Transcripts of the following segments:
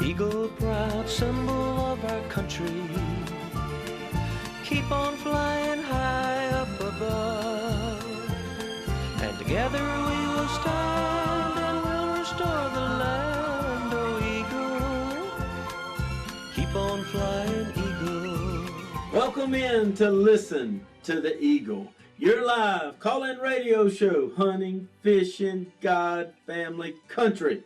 Eagle, proud symbol of our country, keep on flying high up above, and together we will stand and we'll restore the land. Oh, Eagle, keep on flying, Eagle. Welcome in to Listen to the Eagle, your live call-in radio show, hunting, fishing, God, family, country.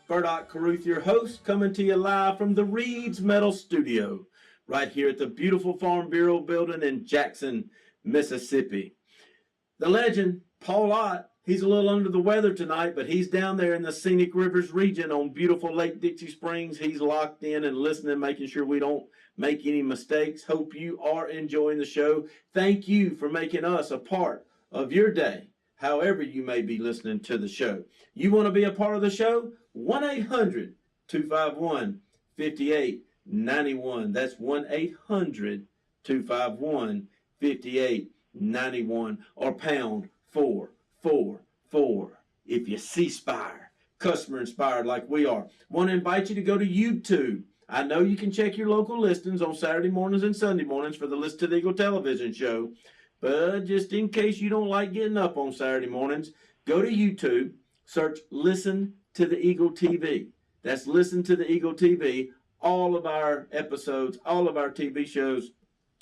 Bert Ott Carruth, your host, coming to you live from the Reed's Metal Studio, right here at the beautiful Farm Bureau building in Jackson, Mississippi. The legend, Paul Ott, he's a little under the weather tonight, but he's down there in the Scenic Rivers region on beautiful Lake Dixie Springs. He's locked in and listening, making sure we don't make any mistakes. Hope you are enjoying the show. Thank you for making us a part of your day, however you may be listening to the show. You want to be a part of the show? 1-800-251-5891. That's 1-800-251-5891 or pound 444 if you C-Spire, customer inspired like we are. Want to invite you to go to YouTube. I know you can check your local listings on Saturday mornings and Sunday mornings for the Listen to the Eagle television show, but just in case you don't like getting up on Saturday mornings, go to YouTube, search Listen to the Eagle TV. That's Listen to the Eagle TV. All of our episodes, all of our TV shows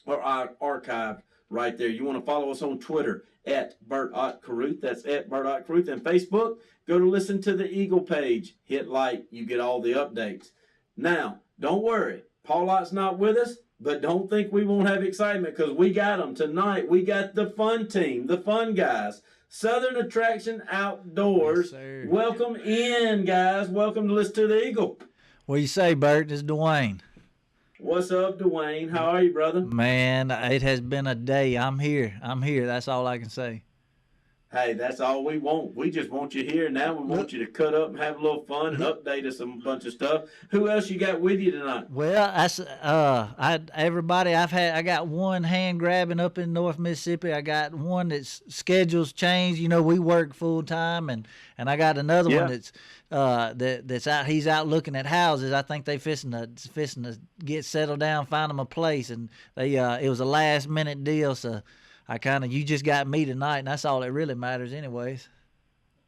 are archived right there. You want to follow us on Twitter at Bert Ott Carruth. That's at Bert Ott Carruth. And Facebook, go to Listen to the Eagle page. Hit like. You get all the updates. Now, don't worry. Paul Ott's not with us, but don't think we won't have excitement because we got them tonight. We got the fun team, the fun guys. Southern Attraction Outdoors. Yes, welcome in, guys. Welcome to Listen to the Eagle. What do you say, Bert? This is Dewayne. What's up, Dewayne? How are you, brother? Man, it has been a day. I'm here. That's all I can say. Hey, that's all we want. We just want you here. Now we want you to cut up and have a little fun and update us on a bunch of stuff. Who else you got with you tonight? Well, I got one hand grabbing up in North Mississippi. I got one that's schedules changed. You know, we work full time, and I got another one that's out. He's out looking at houses. I think they fixing to get settled down, find them a place, and they it was a last minute deal, so. You just got me tonight, and that's all that really matters anyways.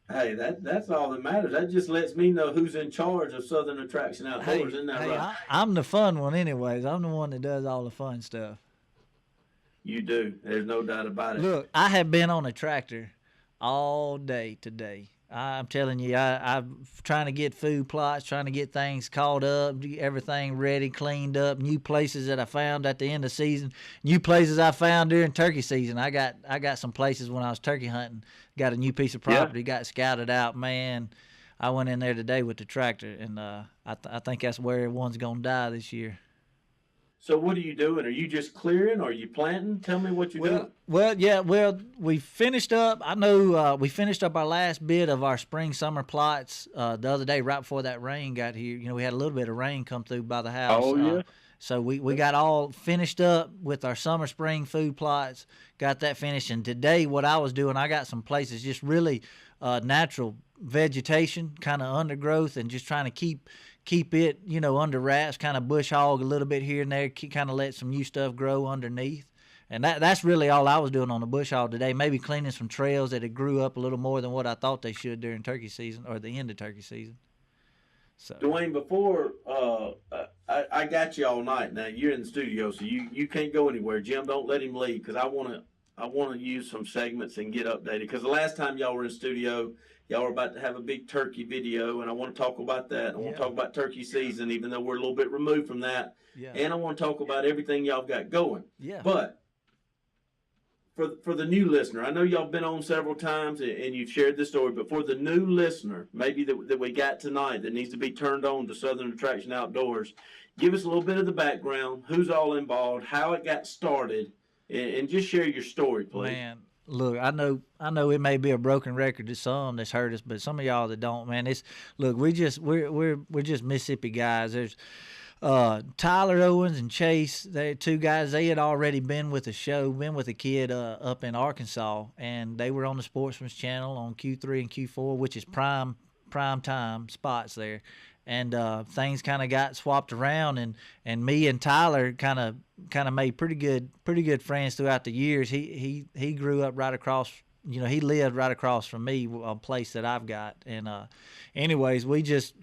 Hey, that's all that matters. That just lets me know who's in charge of Southern Attraction Outdoors, isn't that right? I'm the fun one anyways. I'm the one that does all the fun stuff. You do. There's no doubt about it. Look, I have been on a tractor all day today. I'm telling you, I'm trying to get food plots, trying to get things caught up, everything ready, cleaned up, new places that I found at the end of season, new places I found during turkey season. I got some places when I was turkey hunting, got a new piece of property, got scouted out. Man, I went in there today with the tractor, and I think that's where one's going to die this year. So what are you doing? Are you just clearing or are you planting? Tell me what you're doing. Well, we finished up. I know we finished up our last bit of our spring-summer plots the other day right before that rain got here. You know, we had a little bit of rain come through by the house. Oh, yeah. So we got all finished up with our summer-spring food plots, got that finished. And today what I was doing, I got some places just really natural vegetation, kind of undergrowth, and just trying to keep it, you know, under wraps, kind of bush hog a little bit here and there, kind of let some new stuff grow underneath. And that's really all I was doing on the bush hog today, maybe cleaning some trails that had grew up a little more than what I thought they should during turkey season or the end of turkey season. So, Dewayne, before I got you all night. Now you're in the studio, so you can't go anywhere. Jim, don't let him leave because I want to use some segments and get updated. Because the last time y'all were in studio, y'all were about to have a big turkey video, and I want to talk about that. I want to talk about turkey season, even though we're a little bit removed from that. Yeah. And I want to talk about everything y'all got going. Yeah. But for the new listener, I know y'all been on several times and you've shared this story, but for the new listener, maybe that we got tonight that needs to be turned on to Southern Attraction Outdoors, give us a little bit of the background, who's all involved, how it got started, and just share your story, please. Man, look, I know it may be a broken record to some that's heard us, but some of y'all that don't, man, we're just Mississippi guys. There's Tyler Owens and Chase, they're two guys. They had already been with a kid up in Arkansas, and they were on the Sportsman's Channel on Q3 and Q4, which is prime time spots there. and things kind of got swapped around, and me and Tyler kind of made pretty good friends throughout the years. He grew up right across, he lived right across from me, a place that I've got, and anyways, we just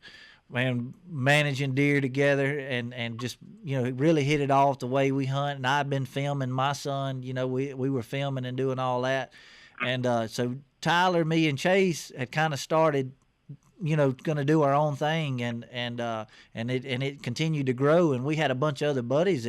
managing deer together and just really hit it off the way we hunt. And I've been filming my son, we were filming and doing all that, and so Tyler, me, and Chase had kind of started going to do our own thing, and it continued to grow, and we had a bunch of other buddies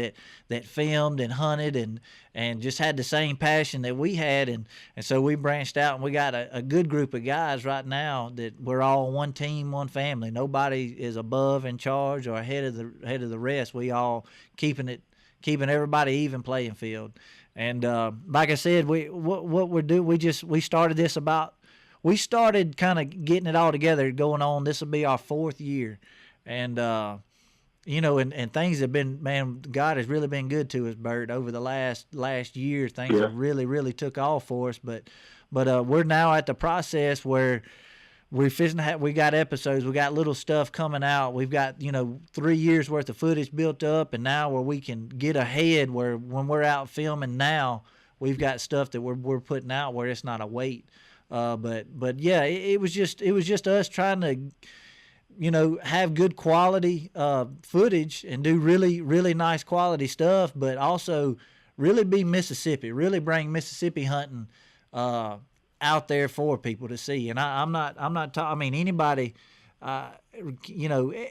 that filmed and hunted and just had the same passion that we had, and so we branched out, and we got a good group of guys right now that we're all one team, one family. Nobody is above in charge or ahead of the rest. We all keeping everybody even playing field. And like I said, what we're doing, we started this we started kind of getting it all together going on. This will be our 4th year. And, and things have been, man, God has really been good to us, Bert, over the last year. Things have really, really took off for us. But we're now at the process where we got episodes, we got little stuff coming out. We've got, 3 years worth of footage built up, and now where we can get ahead, where when we're out filming now, we've got stuff that we're putting out where it's not a wait. But yeah, it was just us trying to, have good quality footage and do really, really nice quality stuff, but also really be Mississippi, really bring Mississippi hunting out there for people to see. And I'm not anybody,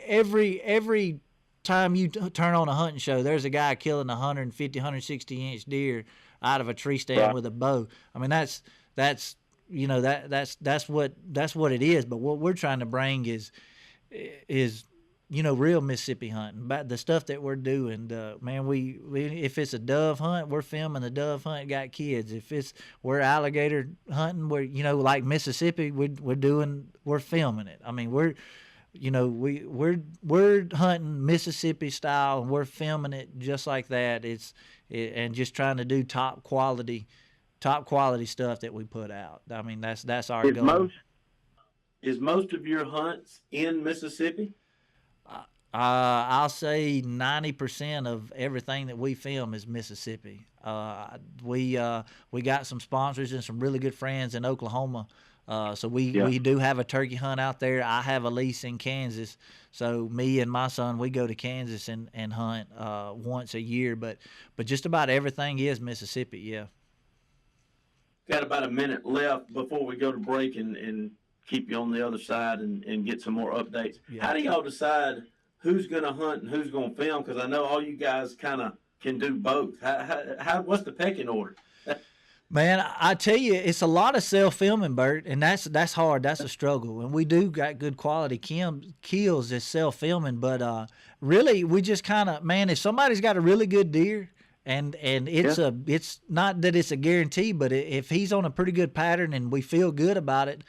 every time you turn on a hunting show, there's a guy killing 150, 160 inch deer out of a tree stand with a bow. I mean, that's what it is. But what we're trying to bring is real Mississippi hunting. But the stuff that we're doing, man, we if it's a dove hunt, we're filming the dove hunt. Got kids. If we're alligator hunting, we're like Mississippi, we're filming it. I mean, we're hunting Mississippi style, and we're filming it just like that. And just trying to do top quality stuff that we put out. I mean, that's our goal. Is most of your hunts in Mississippi? I'll say 90% of everything that we film is Mississippi. We got some sponsors and some really good friends in Oklahoma. So we do have a turkey hunt out there. I have a lease in Kansas. So me and my son, we go to Kansas and hunt once a year. But just about everything is Mississippi, yeah. Got about a minute left before we go to break and keep you on the other side and get some more updates. Yeah. How do y'all decide who's going to hunt and who's going to film? Because I know all you guys kind of can do both. What's the pecking order? Man, I tell you, it's a lot of self-filming, Bert, and that's hard. That's a struggle. And we do got good quality kills as self-filming, but really we just kind of, man, if somebody's got a really good deer, and it's not that it's a guarantee, but if he's on a pretty good pattern and we feel good about it,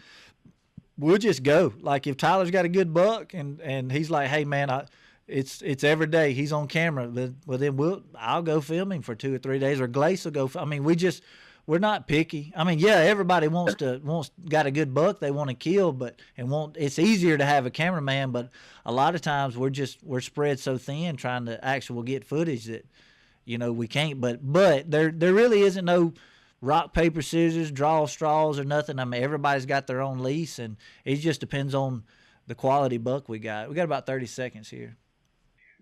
we'll just go. Like if Tyler's got a good buck and he's like, hey man, it's every day he's on camera, well then I'll go film him for 2 or 3 days, or Glace will go. I mean, we're not picky. I mean, yeah, everybody got a good buck they want to kill, it's easier to have a cameraman, but a lot of times we're spread so thin trying to actually get footage that we can't. But there really isn't no rock, paper, scissors, draw straws or nothing. I mean, everybody's got their own lease, and it just depends on the quality buck we got. We got about 30 seconds here.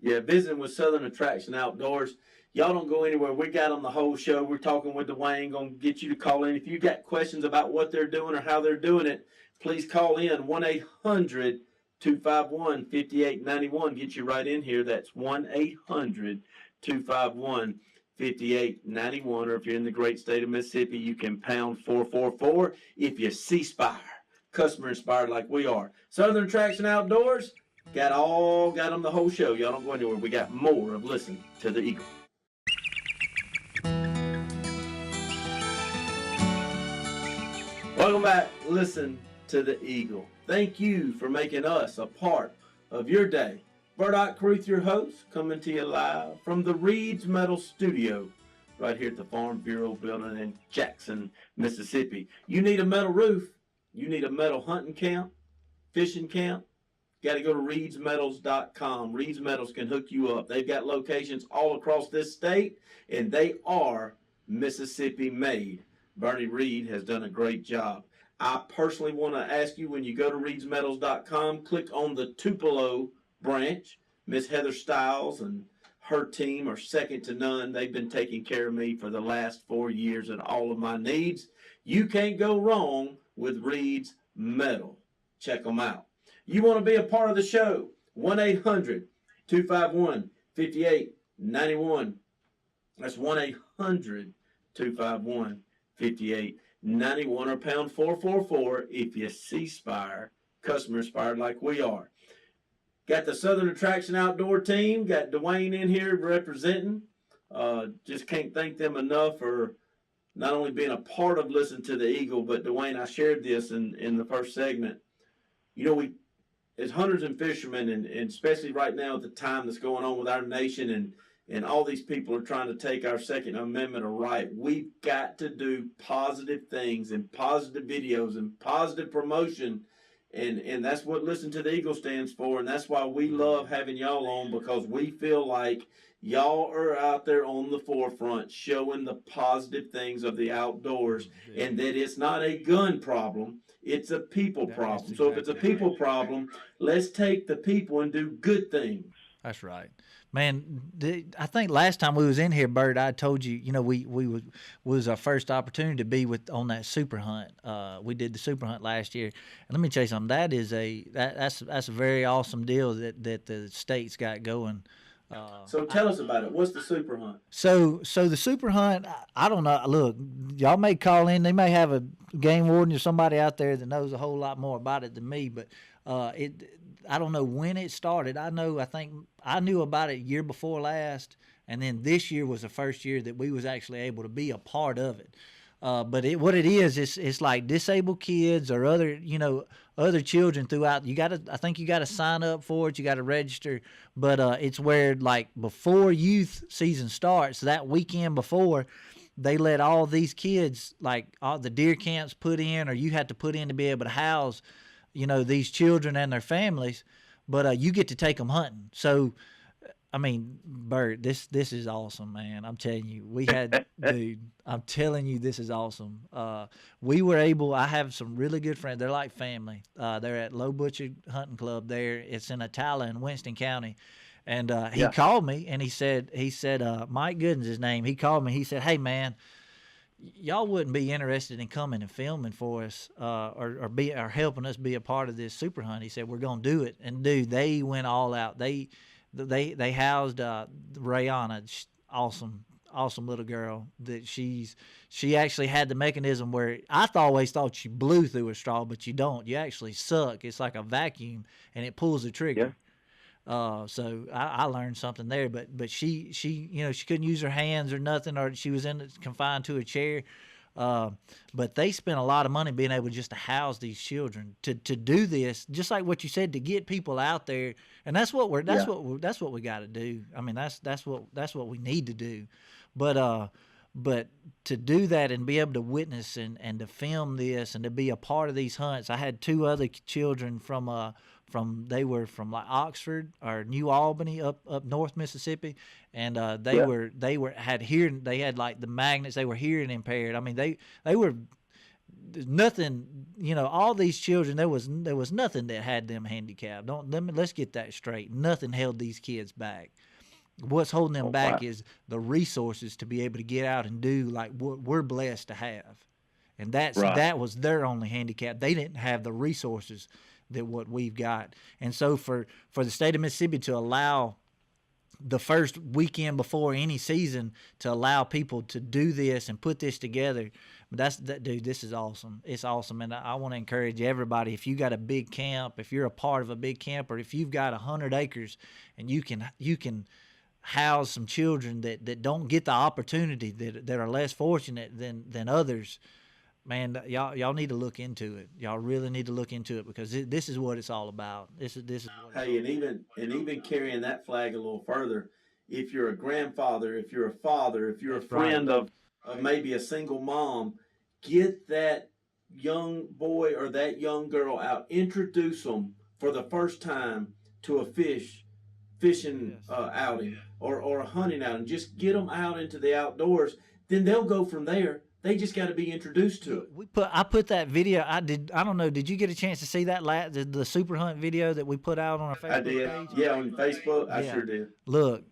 Yeah, visiting with Southern Attraction Outdoors. Y'all don't go anywhere. We got on the whole show. We're talking with Dewayne. Going to get you to call in. If you got questions about what they're doing or how they're doing it, please call in 1-800-251-5891. Get you right in here. That's 1-800-251-5891. Or if you're in the great state of Mississippi, you can pound 444 if you C-Spire. Customer inspired like we are. Southern Attraction Outdoors. Got them the whole show. Y'all don't go anywhere. We got more of Listen to the Eagle. Welcome back. Listen to the Eagle. Thank you for making us a part of your day. Bert Ott Carruth, your host, coming to you live from the Reed's Metal Studio right here at the Farm Bureau building in Jackson, Mississippi. You need a metal roof. You need a metal hunting camp, fishing camp, got to go to reedsmetals.com. Reeds Metals can hook you up. They've got locations all across this state, and they are Mississippi made. Bernie Reed has done a great job. I personally want to ask you, when you go to reedsmetals.com, click on the Tupelo branch. Miss Heather Stiles and her team are second to none. They've been taking care of me for the last 4 years and all of my needs. You can't go wrong with Reed's Metal. Check them out. You want to be a part of the show? 1-800-251-5891. That's 1-800-251-5891, or pound 444 if you C-Spire, customer inspired like we are. Got the Southern Attraction Outdoor team. Got Dewayne in here representing. Just can't thank them enough for not only being a part of Listen to the Eagle, but Dewayne, I shared this in the first segment. You know, we, as hunters and fishermen, and especially right now at the time that's going on with our nation, and all these people are trying to take our Second Amendment right, we've got to do positive things and positive videos and positive promotion. And that's what Listen to the Eagle stands for, and that's why we love having y'all on, because we feel like y'all are out there on the forefront showing the positive things of the outdoors, and that it's not a gun problem, it's a people problem. So if it's a people problem, let's take the people and do good things. That's right. Man, I think last time we was in here, Bert, I told you, you know, we was our first opportunity to be on that super hunt. We did the super hunt last year, and let me tell you something. That's a very awesome deal that the state's got going. So tell us about it. What's the super hunt? So the super hunt, I don't know. Look, y'all may call in. They may have a game warden or somebody out there that knows a whole lot more about it than me, but I don't know when it started. I think I knew about it a year before last, and then this year was the first year that we was actually able to be a part of it. But what it is, it's like disabled kids or other children throughout. I think you gotta sign up for it. You gotta register. But it's where, like, before youth season starts, that weekend before, they let all these kids, like all the deer camps, put in, or you had to put in to be able to house, these children and their families, but you get to take them hunting. So, I mean, Bert, this is awesome, man. I'm telling you, dude, I'm telling you, this is awesome. We were able, I have some really good friends. They're like family. They're at Low Butcher Hunting Club there. It's in Atala in Winston County. And he called me, and he said, Mike Gooden's his name. He called me. He said, hey, man, y'all wouldn't be interested in coming and filming for us, or helping us be a part of this super hunt. He said, we're gonna do it. And dude, they went all out. They housed Rayana, awesome little girl. That she actually had the mechanism where I always thought she blew through a straw, but you don't. You actually suck. It's like a vacuum, and it pulls the trigger. Yeah. So I learned something there, but she she couldn't use her hands or nothing, or she was confined to a chair. But they spent a lot of money being able just to house these children, to do this, just like what you said, to get people out there. And that's what we got to do. I mean, that's what we need to do. But to do that and be able to witness and to film this and to be a part of these hunts. I had two other children from like Oxford or New Albany up North Mississippi, and they had like the magnets. They were hearing impaired. I mean, they were nothing. All these children, there was nothing that had them handicapped. Let's get that straight. Nothing held these kids back. What's holding them back is the resources to be able to get out and do like what we're blessed to have, and that was their only handicap. They didn't have the resources that what we've got. And so for the state of Mississippi to allow the first weekend before any season to allow people to do this and put this together, dude, this is awesome. It's awesome. And I want to encourage everybody, if you got a big camp, if you're a part of a big camp, or if you've got 100 acres and you can house some children that don't get the opportunity, that are less fortunate than others, man, y'all need to look into it. Y'all really need to look into it, because this is what it's all about. This is what hey, and even carrying that flag a little further, if you're a grandfather, if you're a father, if you're a friend of maybe a single mom, get that young boy or that young girl out. Introduce them for the first time to a fishing outing or a hunting outing, just get them out into the outdoors, then they'll go from there. They just got to be introduced to it. I put that video. I don't know. Did you get a chance to see that the super hunt video that we put out on our Facebook I did. page? Yeah, on Facebook, I sure did. Look,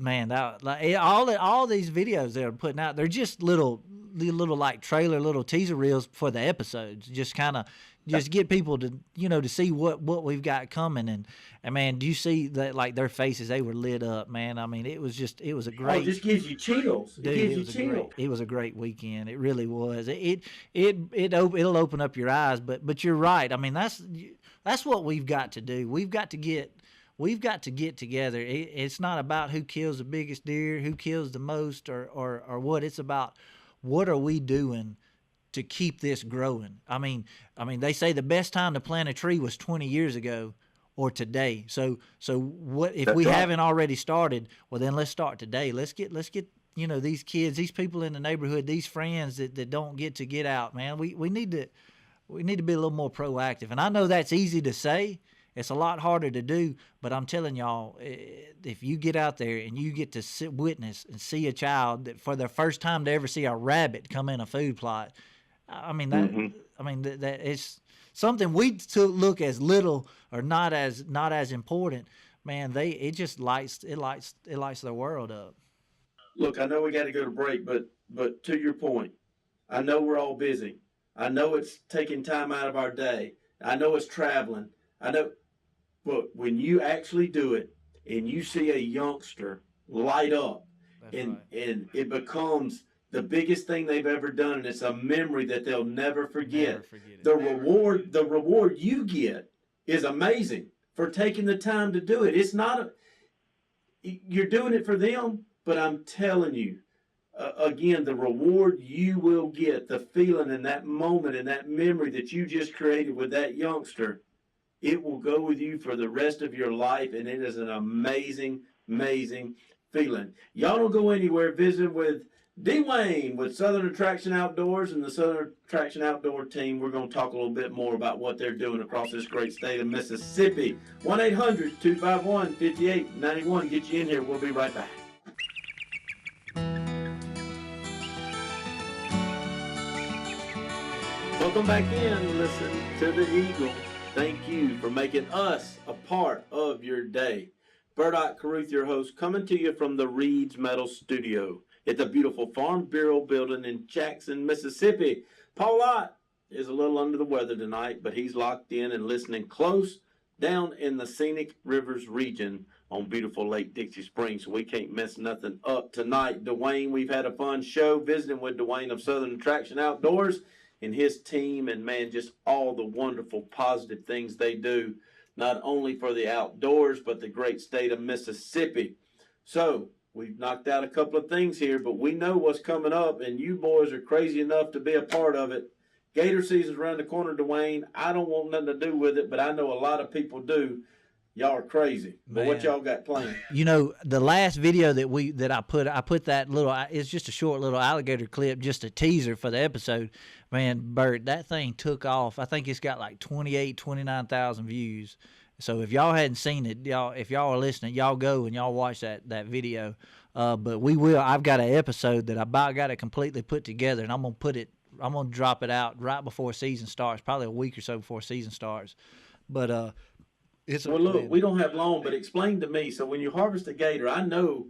man, all these videos they're putting out, they're just little like trailer, little teaser reels for the episodes. Just kind of get people to to see what we've got coming. And man, do you see that? Like their faces, they were lit up, man. I mean, it was a great. Oh, it just gives you chills. Dude, it gives you chills. It was a great weekend. It really was. It'll open up your eyes. But you're right. I mean, that's what we've got to do. We've got to get together. It's not about who kills the biggest deer, who kills the most, or what. It's about what are we doing to keep this growing. I mean, they say the best time to plant a tree was 20 years ago or today. So what if we haven't already started? Well, then let's start today. Let's get these kids, these people in the neighborhood, these friends that don't get out, man. We need to be a little more proactive. And I know that's easy to say. It's a lot harder to do, but I'm telling y'all, if you get out there and you get to witness and see a child that for the first time to ever see a rabbit come in a food plot, I mean that it's something we look as little or not as important. Man, it just lights their world up. Look, I know we got to go to break, but to your point, I know we're all busy. I know it's taking time out of our day. I know it's traveling. I know. But when you actually do it and you see a youngster light up and it becomes the biggest thing they've ever done, and it's a memory that they'll never forget. The reward you get is amazing for taking the time to do it. It's not you're doing it for them, but I'm telling you, again, the reward you will get, the feeling in that moment and that memory that you just created with that youngster, it will go with you for the rest of your life, and it is an amazing, amazing feeling. Y'all don't go anywhere. Visiting with Dewayne with Southern Attraction Outdoors and the Southern Attraction Outdoor team. We're going to talk a little bit more about what they're doing across this great state of Mississippi. 1-800-251-5891. Get you in here. We'll be right back. Welcome back in. Listen to the Eagle. Thank you for making us a part of your day. Bert Ott Carruth, your host, coming to you from the Reed's Metal Studio at the beautiful Farm Bureau building in Jackson, Mississippi. Paul Ott is a little under the weather tonight, but he's locked in and listening close down in the Scenic Rivers region on beautiful Lake Dixie Springs, so we can't mess nothing up tonight. Dewayne, we've had a fun show visiting with Dewayne of Southern Attraction Outdoors and his team, and man, just all the wonderful positive things they do, not only for the outdoors, but the great state of Mississippi. So we've knocked out a couple of things here, but we know what's coming up, and you boys are crazy enough to be a part of it. Gator season's around the corner, Dewayne. I don't want nothing to do with it, but I know a lot of people do. Y'all are crazy. But what y'all got planned? The last video that I put that little, it's just a short little alligator clip, just a teaser for the episode. Man, Bert, that thing took off. I think it's got like 29,000 views. So if y'all hadn't seen it, if y'all are listening, y'all go and y'all watch that video. But we will. I've got an episode that I about got it completely put together, and I'm gonna drop it out right before season starts, probably a week or so before season starts. But look, we don't have long, but explain to me. So when you harvest a gator, I know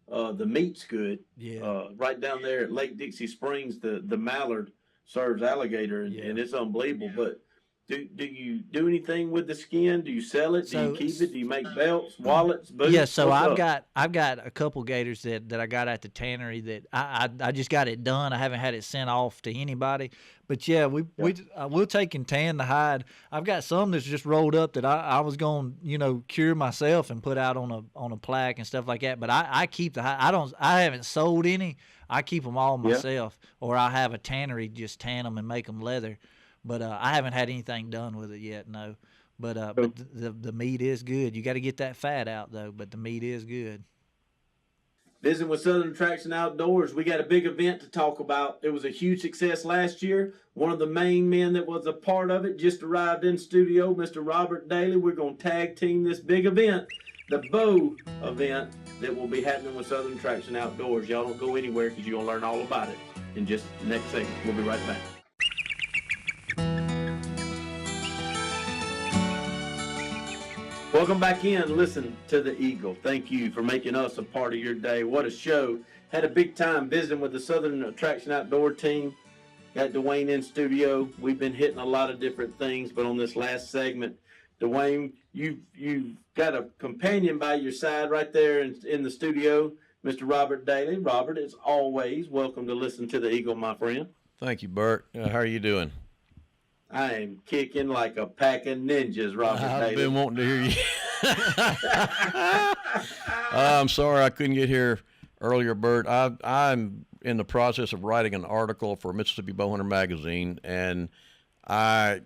the meat's good. Yeah. Right down there at Lake Dixie Springs, the mallard serves alligator, and it's unbelievable. But do you do anything with the skin? Do you sell it? Do you keep it? Do you make belts, wallets, boots? Yeah. So I've got a couple gators that I got at the tannery that I just got it done. I haven't had it sent off to anybody. But we'll take and tan the hide. I've got some that's just rolled up that I was going cure myself and put out on a plaque and stuff like that. But I keep the hide. I haven't sold any. I keep them all myself, or I have a tannery just tan them and make them leather. But I haven't had anything done with it yet, no. But the meat is good. You got to get that fat out though. But the meat is good. Visiting with Southern Attraction Outdoors. We got a big event to talk about. It was a huge success last year. One of the main men that was a part of it just arrived in studio, Mr. Robert Daley. We're going to tag team this big event, the bow event that will be happening with Southern Attraction Outdoors. Y'all don't go anywhere because you're going to learn all about it in just the next segment. We'll be right back. Welcome back in. Listen to the Eagle. Thank you for making us a part of your day. What a show. Had a big time visiting with the Southern Attraction Outdoor team. Got Dewayne in studio. We've been hitting a lot of different things, but on this last segment, Dewayne, you've got a companion by your side right there in the studio, Mr. Robert Daley. Robert, as always, welcome to Listen to the Eagle, my friend. Thank you, Bert. How are you doing? I am kicking like a pack of ninjas, Robert Daley. I've been wanting to hear you. I'm sorry I couldn't get here earlier, Bert. I'm in the process of writing an article for Mississippi Bowhunter magazine, and I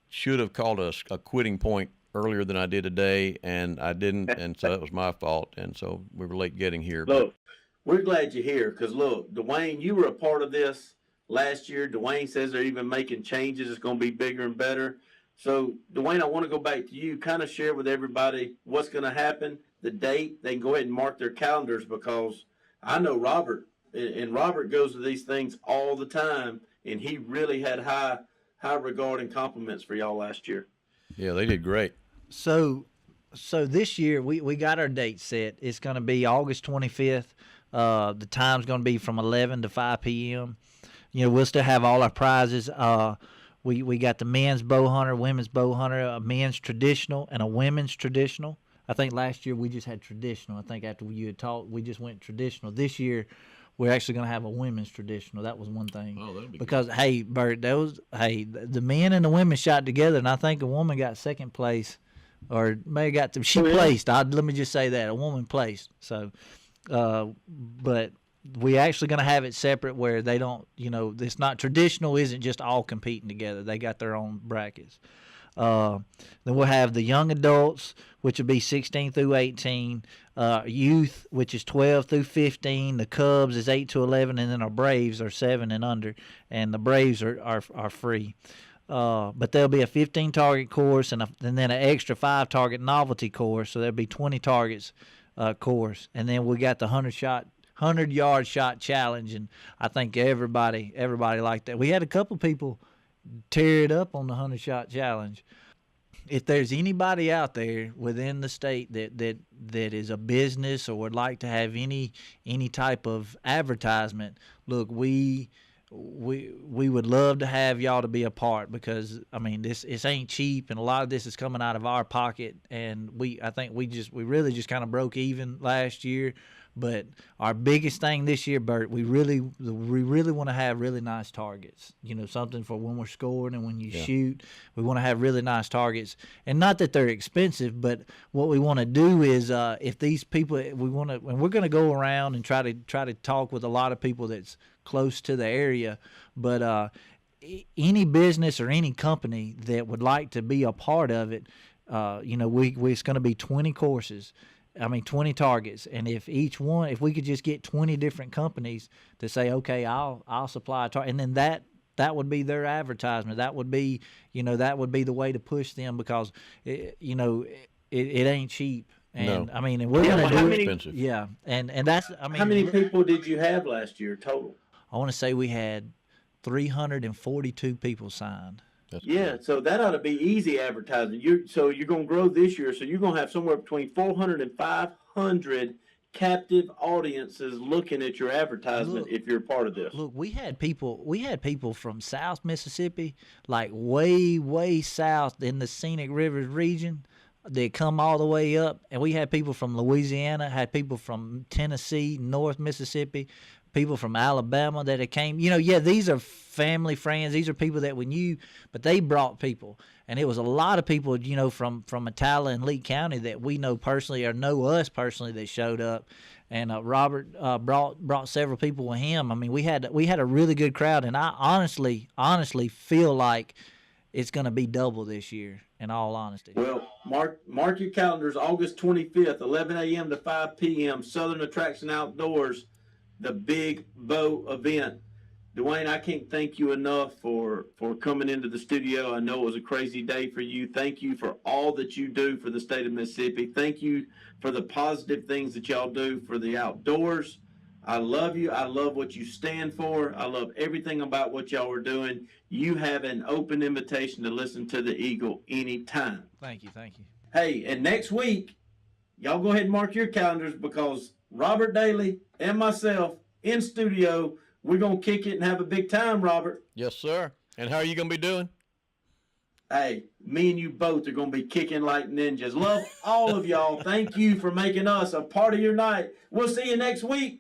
should have called a quitting point earlier than I did today, and I didn't, and so that was my fault, and so we were late getting here. Look, we're glad you're here because, look, Dewayne, you were a part of this last year. Dewayne says they're even making changes. It's going to be bigger and better. So, Dewayne, I want to go back to you, kind of share with everybody what's going to happen, the date. They can go ahead and mark their calendars because I know Robert, and Robert goes to these things all the time, and he really had high regard and compliments for y'all last year. Yeah, they did great. So this year we got our date set. It's going to be August 25th. The time's going to be from 11 to 5 p.m. You know, we'll still have all our prizes. We got the men's bow hunter, women's bow hunter, a men's traditional, and a women's traditional. I think last year we just had traditional. I think after you had talked, we just went traditional. This year we're actually going to have a women's traditional. That was one thing. Oh, that'd be because good. Hey, Bert, the men and the women shot together, and I think a woman got second place, or may have got she placed. Let me just say that a woman placed. So, but we actually going to have it separate where they don't, it's not traditional. Isn't just all competing together. They got their own brackets. Then we'll have the young adults, which will be 16 through 18, youth, which is 12 through 15, the Cubs is 8 to 11, and then our Braves are 7 and under, and the Braves are free. But there'll be a 15 target course and then an extra 5 target novelty course, so there'll be 20 targets course, and then we got the 100-yard shot challenge, and I think everybody liked that. We had a couple people tear it up on the 100-shot challenge. If there's anybody out there within the state that is a business or would like to have any type of advertisement, look, we would love to have y'all to be a part, because I mean this ain't cheap, and a lot of this is coming out of our pocket, and I think we really just kind of broke even last year. But our biggest thing this year, Bert, we really want to have really nice targets. Something for when we're scoring and when you shoot. We want to have really nice targets, and not that they're expensive, but what we want to do is, if these people, and we're going to go around and try to talk with a lot of people that's close to the area, but any business or any company that would like to be a part of it, it's going to be 20 courses. 20 targets, and if we could just get 20 different companies to say, okay, I'll supply a target, and then that would be their advertisement. That would be, the way to push them, because it ain't cheap. And No. And we're gonna do it. Expensive. Yeah, and that's How many people did you have last year total? I want to say we had 342 people signed. Yeah, so that ought to be easy advertising. You're going to grow this year, so you're going to have somewhere between 400 and 500 captive audiences looking at your advertisement if you're a part of this. Look, we had people from South Mississippi, like way south in the Scenic Rivers region. They come all the way up, and we had people from Louisiana, had people from Tennessee, North Mississippi, people from Alabama that came. These are family friends. These are people that we knew, but they brought people. And it was a lot of people, from Attala and Lee County that we know personally or know us personally that showed up. And Robert brought several people with him. We had a really good crowd, and I honestly feel like it's going to be double this year, in all honesty. Well, mark your calendars, August 25th, 11 a.m. to 5 p.m., Southern Attraction Outdoors, the big bow event. Dewayne, I can't thank you enough for coming into the studio. I know it was a crazy day for you. Thank you for all that you do for the state of Mississippi. Thank you for the positive things that y'all do for the outdoors. I love you. I love what you stand for. I love everything about what y'all are doing. You have an open invitation to listen to the Eagle anytime. Thank you. Thank you. Hey, and next week, y'all go ahead and mark your calendars, because Robert Daley and myself in studio, we're going to kick it and have a big time, Robert. Yes, sir. And how are you going to be doing? Hey, me and you both are going to be kicking like ninjas. Love all of y'all. Thank you for making us a part of your night. We'll see you next week.